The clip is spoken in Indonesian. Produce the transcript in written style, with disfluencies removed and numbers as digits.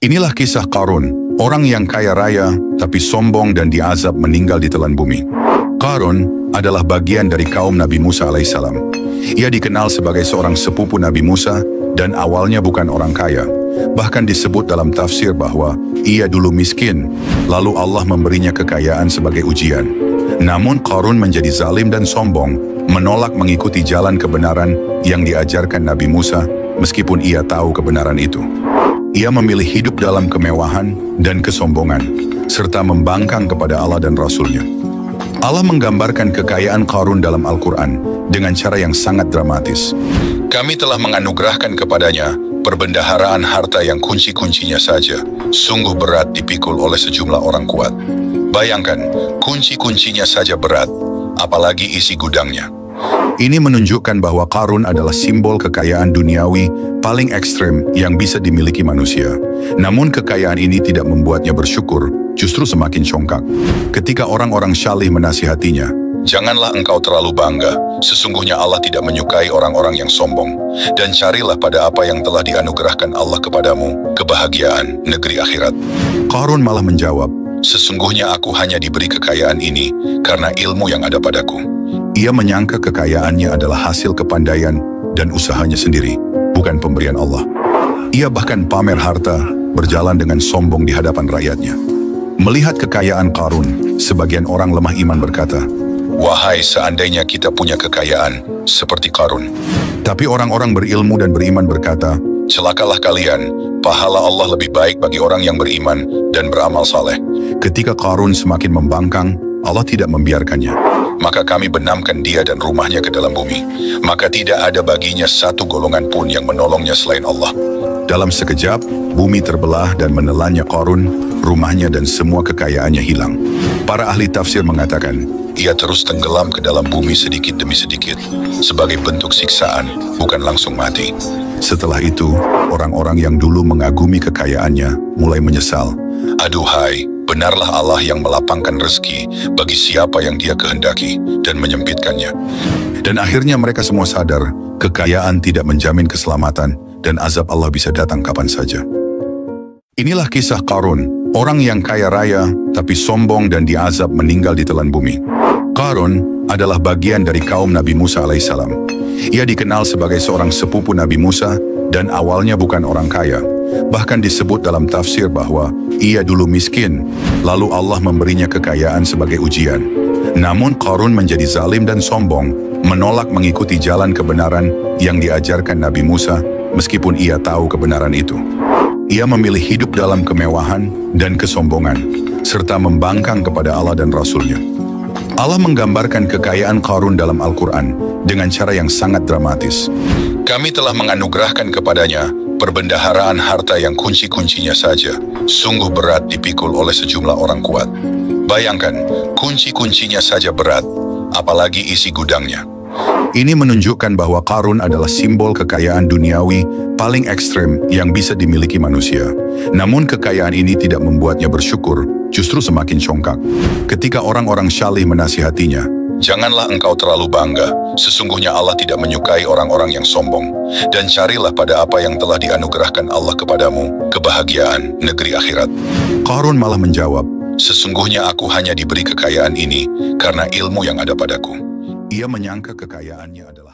Inilah kisah Qarun, orang yang kaya raya tapi sombong dan diazab meninggal di telan bumi. Qarun adalah bagian dari kaum Nabi Musa alaihissalam. Ia dikenal sebagai seorang sepupu Nabi Musa dan awalnya bukan orang kaya. Bahkan disebut dalam tafsir bahwa ia dulu miskin, lalu Allah memberinya kekayaan sebagai ujian. Namun Qarun menjadi zalim dan sombong, menolak mengikuti jalan kebenaran yang diajarkan Nabi Musa meskipun ia tahu kebenaran itu. Ia memilih hidup dalam kemewahan dan kesombongan, serta membangkang kepada Allah dan Rasul-Nya. Allah menggambarkan kekayaan Qarun dalam Al-Quran dengan cara yang sangat dramatis. Kami telah menganugerahkan kepadanya perbendaharaan harta yang kunci-kuncinya saja sungguh berat dipikul oleh sejumlah orang kuat. Bayangkan, kunci-kuncinya saja berat, apalagi isi gudangnya. Ini menunjukkan bahwa Qarun adalah simbol kekayaan duniawi paling ekstrem yang bisa dimiliki manusia. Namun kekayaan ini tidak membuatnya bersyukur, justru semakin congkak. Ketika orang-orang syalih menasihatinya, "Janganlah engkau terlalu bangga, sesungguhnya Allah tidak menyukai orang-orang yang sombong. Dan carilah pada apa yang telah dianugerahkan Allah kepadamu, kebahagiaan negeri akhirat." Qarun malah menjawab, "Sesungguhnya aku hanya diberi kekayaan ini karena ilmu yang ada padaku." Ia menyangka kekayaannya adalah hasil kepandaian dan usahanya sendiri, bukan pemberian Allah. Ia bahkan pamer harta, berjalan dengan sombong di hadapan rakyatnya. Melihat kekayaan Qarun, sebagian orang lemah iman berkata, "Wahai seandainya kita punya kekayaan seperti Qarun." Tapi orang-orang berilmu dan beriman berkata, "Celakalah kalian, pahala Allah lebih baik bagi orang yang beriman dan beramal saleh." Ketika Qarun semakin membangkang, Allah tidak membiarkannya. Maka kami benamkan dia dan rumahnya ke dalam bumi. Maka tidak ada baginya satu golongan pun yang menolongnya selain Allah. Dalam sekejap, bumi terbelah dan menelannya Qarun, rumahnya dan semua kekayaannya hilang. Para ahli tafsir mengatakan, ia terus tenggelam ke dalam bumi sedikit demi sedikit, sebagai bentuk siksaan, bukan langsung mati. Setelah itu, orang-orang yang dulu mengagumi kekayaannya mulai menyesal. "Aduhai, benarlah Allah yang melapangkan rezeki bagi siapa yang Dia kehendaki dan menyempitkannya." Dan akhirnya mereka semua sadar, kekayaan tidak menjamin keselamatan dan azab Allah bisa datang kapan saja. Inilah kisah Qarun, orang yang kaya raya tapi sombong dan diazab meninggal di telan bumi. Qarun adalah bagian dari kaum Nabi Musa alaihissalam. Ia dikenal sebagai seorang sepupu Nabi Musa dan awalnya bukan orang kaya. Bahkan disebut dalam tafsir bahwa ia dulu miskin, lalu Allah memberinya kekayaan sebagai ujian. Namun Qarun menjadi zalim dan sombong, menolak mengikuti jalan kebenaran yang diajarkan Nabi Musa meskipun ia tahu kebenaran itu. Ia memilih hidup dalam kemewahan dan kesombongan, serta membangkang kepada Allah dan Rasul-Nya. Allah menggambarkan kekayaan Qarun dalam Al-Quran dengan cara yang sangat dramatis. Kami telah menganugerahkan kepadanya perbendaharaan harta yang kunci-kuncinya saja sungguh berat dipikul oleh sejumlah orang kuat. Bayangkan, kunci-kuncinya saja berat, apalagi isi gudangnya. Ini menunjukkan bahwa Qarun adalah simbol kekayaan duniawi paling ekstrem yang bisa dimiliki manusia. Namun kekayaan ini tidak membuatnya bersyukur, justru semakin congkak. Ketika orang-orang syalih menasihatinya, "Janganlah engkau terlalu bangga, sesungguhnya Allah tidak menyukai orang-orang yang sombong. Dan carilah pada apa yang telah dianugerahkan Allah kepadamu, kebahagiaan negeri akhirat." Qarun malah menjawab, "Sesungguhnya aku hanya diberi kekayaan ini karena ilmu yang ada padaku." Ia menyangka kekayaannya adalah